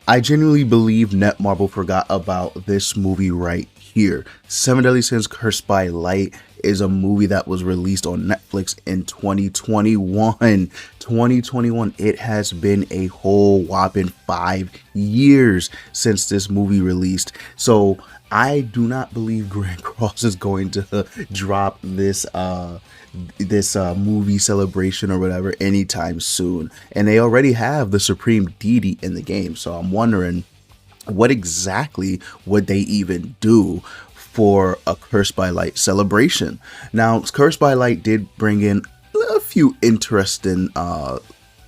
I genuinely believe Netmarble forgot about this movie right here. Seven Deadly Sins Cursed by Light is a movie that was released on Netflix in 2021. 2021. It has been a whole whopping 5 years since this movie released. So I do not believe Grand Cross is going to drop this movie celebration or whatever anytime soon, and they already have the Supreme Deity in the game. So I'm wondering what exactly would they even do for a Cursed by Light celebration. Now, Cursed by Light did bring in a few interesting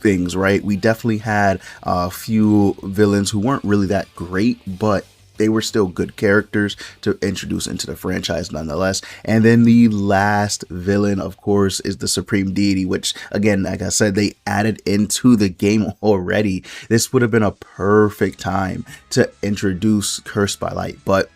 things, right? We definitely had a few villains who weren't really that great, but they were still good characters to introduce into the franchise nonetheless. And then the last villain, of course, is the Supreme Deity, which, again, like I said, they added into the game already. This would have been a perfect time to introduce Cursed by Light, but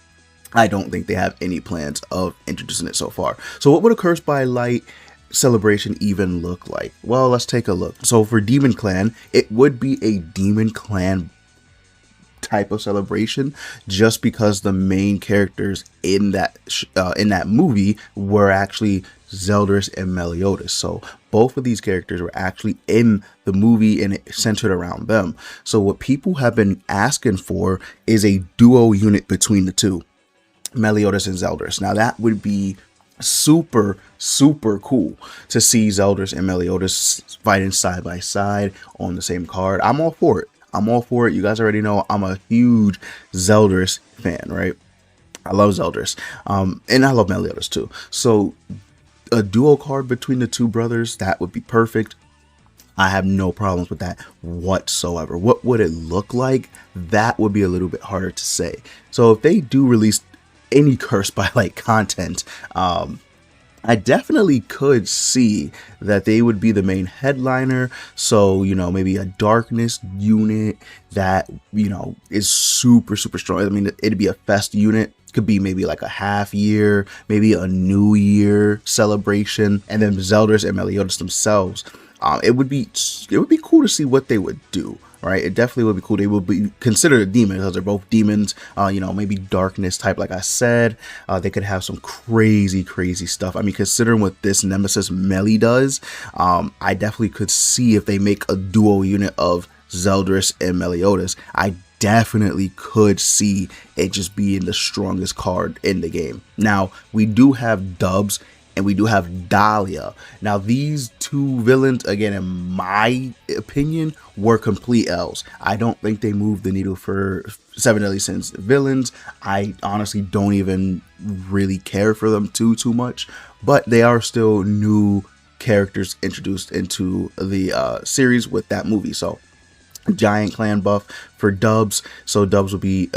I don't think they have any plans of introducing it so far. So what would a Cursed by Light celebration even look like? Well, let's take a look. So for Demon Clan, it would be a Demon Clan type of celebration, just because the main characters in that movie were actually Zeldris and Meliodas. So both of these characters were actually in the movie and it centered around them. So what people have been asking for is a duo unit between the two, Meliodas and Zeldris. Now that would be super cool to see Zeldris and Meliodas fighting side by side on the same card. I'm all for it. You guys already know I'm a huge Zeldris fan, right? I love Zeldris. And I love Meliodas too. So a duo card between the two brothers, that would be perfect. I have no problems with that whatsoever. What would it look like? That would be a little bit harder to say. So if they do release any Cursed by Light content, I definitely could see that they would be the main headliner. So, maybe a darkness unit that, is super strong. I mean, it'd be a fest unit. Could be maybe like a half year, maybe a new year celebration. And then Zeldris and Meliodas themselves. It would be cool to see what they would do. Right, it definitely would be cool. They would be considered a demon because they're both demons. Maybe darkness type, like I said. They could have some crazy stuff. I mean, considering what this Nemesis Melee does, I definitely could see if they make a duo unit of Zeldris and Meliodas. I definitely could see it just being the strongest card in the game. Now, we do have Dubs and we do have Dahlia. Now, these two villains, again, in my opinion, were complete L's. I don't think they moved the needle for Seven Deadly Sins villains. I honestly don't even really care for them too much, but they are still new characters introduced into the series with that movie. So giant clan buff for Dubs. So Dubs would be,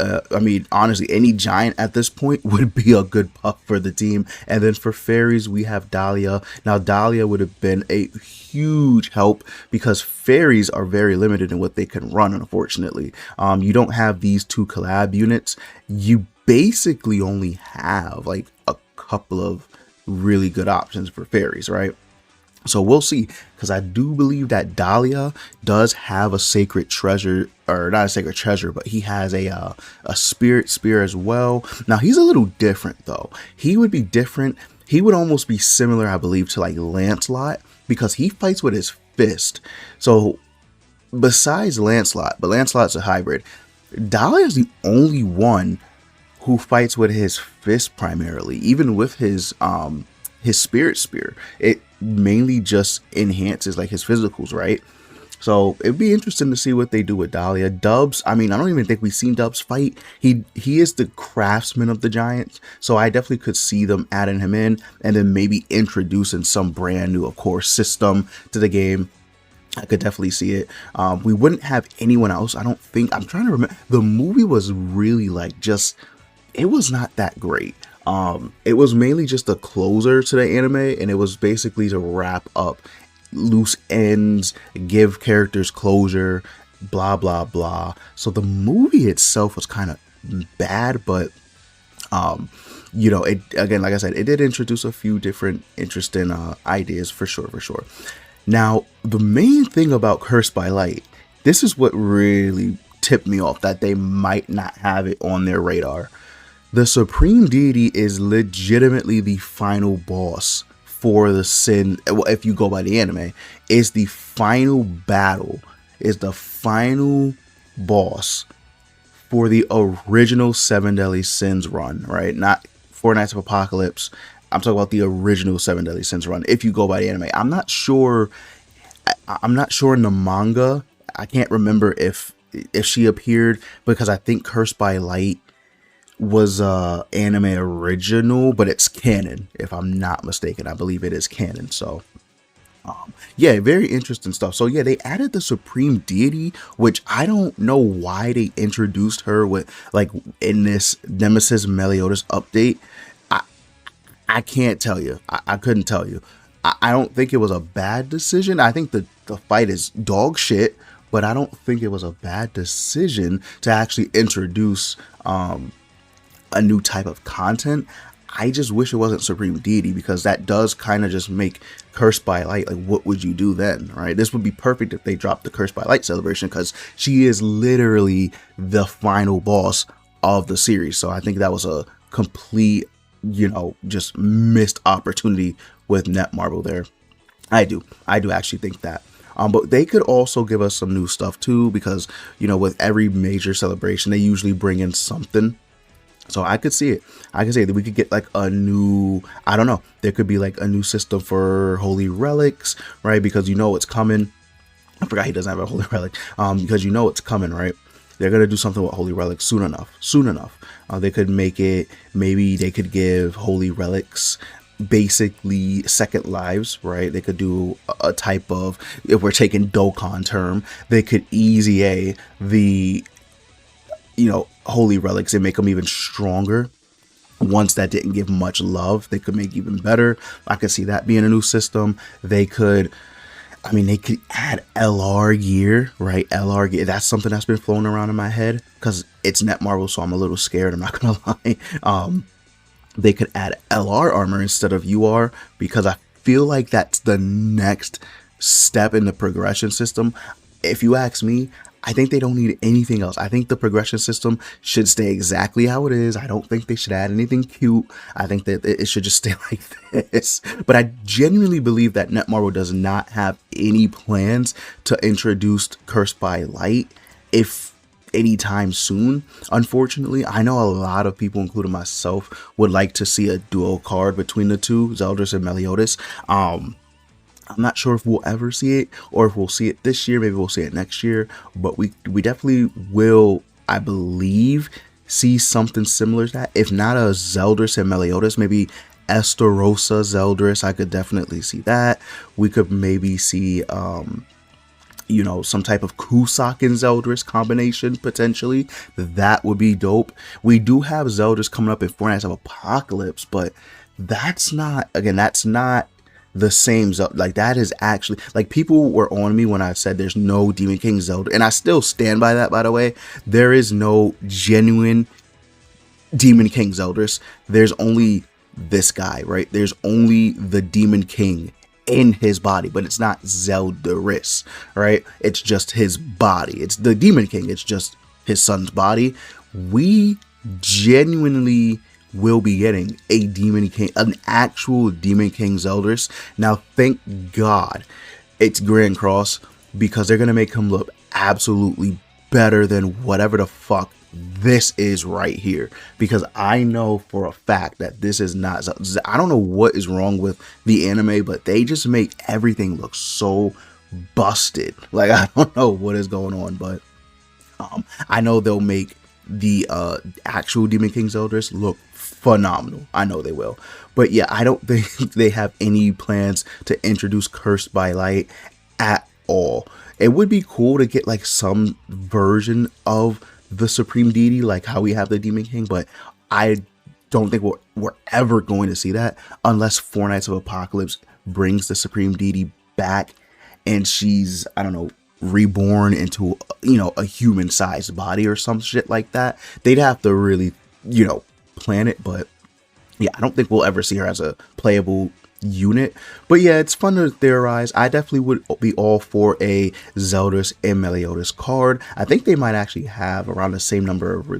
honestly, any giant at this point would be a good buff for the team. And then for fairies, we have Dahlia. Now, Dahlia would have been a huge help because fairies are very limited in what they can run, unfortunately. You don't have these two collab units. You basically only have like a couple of really good options for fairies, right? So we'll see, because I do believe that Dahlia does have a sacred treasure, or not a sacred treasure, but he has a spirit spear as well. Now, he's a little different, though. He would be different. He would almost be similar, I believe, to like Lancelot, because he fights with his fist. So besides Lancelot, but Lancelot's a hybrid, Dahlia is the only one who fights with his fist primarily, even with his spirit spear. It mainly just enhances like his physicals, right? So it'd be interesting to see what they do with Dahlia. Dubs, I mean, I don't even think we've seen Dubs fight. He is the craftsman of the Giants, so I definitely could see them adding him in and then maybe introducing some brand new, of course, system to the game. I could definitely see it. We wouldn't have anyone else, I don't think. I'm trying to remember. The movie was really like it was not that great. It was mainly just a closer to the anime, and it was basically to wrap up loose ends, give characters closure, blah blah. So the movie itself was kind of bad, but it, again, like I said, it did introduce a few different interesting ideas for sure. Now, the main thing about Cursed by Light, this is what really tipped me off that they might not have it on their radar. The Supreme Deity is legitimately the final boss for the Sin. Well, if you go by the anime, is the final battle, is the final boss for the original Seven Deadly Sins run, right? Not Four Nights of Apocalypse. I'm talking about the original Seven Deadly Sins run. If you go by the anime, I'm not sure in the manga. I can't remember if she appeared, because I think Cursed by Light was anime original, but it's canon if I'm not mistaken. I believe it is canon. So yeah, very interesting stuff. So yeah, they added the Supreme Deity, which I don't know why they introduced her with, like, in this Nemesis Meliodas update. I can't tell you. I couldn't tell you. I don't think it was a bad decision. I think the fight is dog shit, but I don't think it was a bad decision to actually introduce a new type of content. I just wish it wasn't Supreme Deity, because that does kind of just make Cursed by Light, like, what would you do then, right? This would be perfect if they dropped the Cursed by Light celebration, because she is literally the final boss of the series. So I think that was a complete, just missed opportunity with Netmarble there. I do actually think that. But they could also give us some new stuff too, because, with every major celebration, they usually bring in something. So I could see it. I could say that we could get like a new, I don't know, there could be like a new system for holy relics, right? Because it's coming. I forgot he doesn't have a holy relic. Because it's coming, right? They're going to do something with holy relics soon enough. They could make it, maybe they could give holy relics basically second lives, right? They could do a type of, if we're taking Dokkan term, they could easy A the holy relics and make them even stronger. Once that didn't give much love, they could make even better. I could see that being a new system. They could add LR gear, right? LR gear, that's something that's been floating around in my head, because it's Netmarble, so I'm a little scared, I'm not gonna lie. They could add LR armor instead of UR, because I feel like that's the next step in the progression system. If you ask me, I think they don't need anything else. I think the progression system should stay exactly how it is. I don't think they should add anything cute. I think that it should just stay like this. But I genuinely believe that Netmarble does not have any plans to introduce Cursed by Light anytime soon. Unfortunately, I know a lot of people, including myself, would like to see a duo card between the two, Zeldris and Meliodas. I'm not sure if we'll ever see it, or if we'll see it this year. Maybe we'll see it next year, but we definitely will, I believe, see something similar to that. If not a Zeldris and Meliodas, maybe Estarossa Zeldris. I could definitely see that. We could maybe see some type of Cusack and Zeldris combination, potentially. That would be dope. We do have Zeldris coming up in Four Nights of Apocalypse, but that's not the same. Like, that is actually, like, people were on me when I said there's no Demon King Zelda, and I still stand by that, by the way. There is no genuine Demon King Zeldris. There's only this guy, right? There's only the Demon King in his body, but it's not Zeldaris, right? It's just his body. It's the Demon King. It's just his son's body. We genuinely will be getting a Demon King, an actual Demon King Zeldris. Now, thank God it's Grand Cross, because they're going to make him look absolutely better than whatever the fuck this is right here, because I know for a fact that this is not, I don't know what is wrong with the anime, but they just make everything look so busted. Like, I don't know what is going on, but I know they'll make the actual Demon King Zeldris look phenomenal. I know they will. But yeah, I don't think they have any plans to introduce Cursed by Light at all. It would be cool to get like some version of the Supreme Deity, like how we have the Demon King, but I don't think we're ever going to see that unless Four Nights of Apocalypse brings the Supreme Deity back and she's, I don't know, reborn into, a human-sized body or some shit like that. They'd have to really, plan it, but yeah, I don't think we'll ever see her as a playable unit. But yeah, it's fun to theorize. I definitely would be all for a Zeldris and Meliodas card. I think they might actually have around the same number of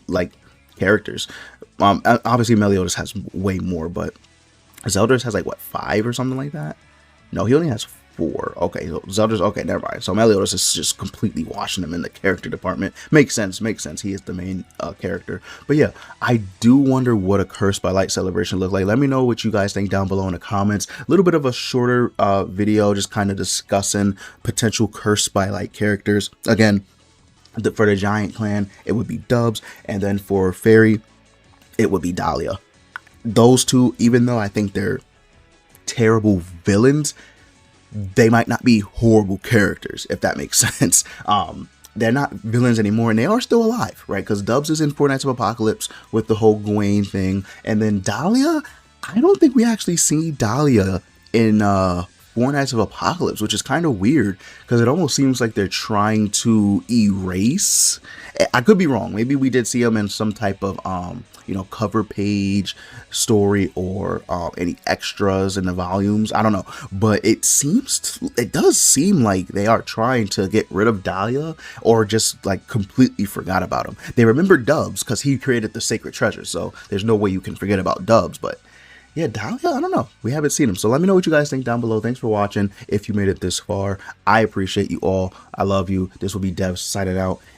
like characters. Obviously Meliodas has way more, but Zeldris has like what, 5 or something like that. No, he only has 4. Okay, so Zelda's okay. Never mind. So Meliodas is just completely washing him in the character department. Makes sense. Makes sense. He is the main character. But yeah, I do wonder what a Cursed by Light celebration look like. Let me know what you guys think down below in the comments. A little bit of a shorter video, just kind of discussing potential Cursed by Light characters. Again, for the Giant Clan, it would be Dubs, and then for Fairy, it would be Dahlia. Those two, even though I think they're terrible villains, they might not be horrible characters, if that makes sense. They're not villains anymore, and they are still alive, right? Because Dubs is in Four Knights of Apocalypse with the whole Gawain thing, and then Dahlia, I don't think we actually see Dahlia in Four Knights of Apocalypse, which is kind of weird, because it almost seems like they're trying to erase. I could be wrong. Maybe we did see them in some type of cover page story, or any extras in the volumes. I don't know, but it does seem like they are trying to get rid of Dahlia, or just like completely forgot about him. They remember Dubs because he created the sacred treasure, so there's no way you can forget about Dubs. But yeah, Dahlia, I don't know. We haven't seen him. So let me know what you guys think down below. Thanks for watching. If you made it this far, I appreciate you all. I love you. This will be Dev signing out,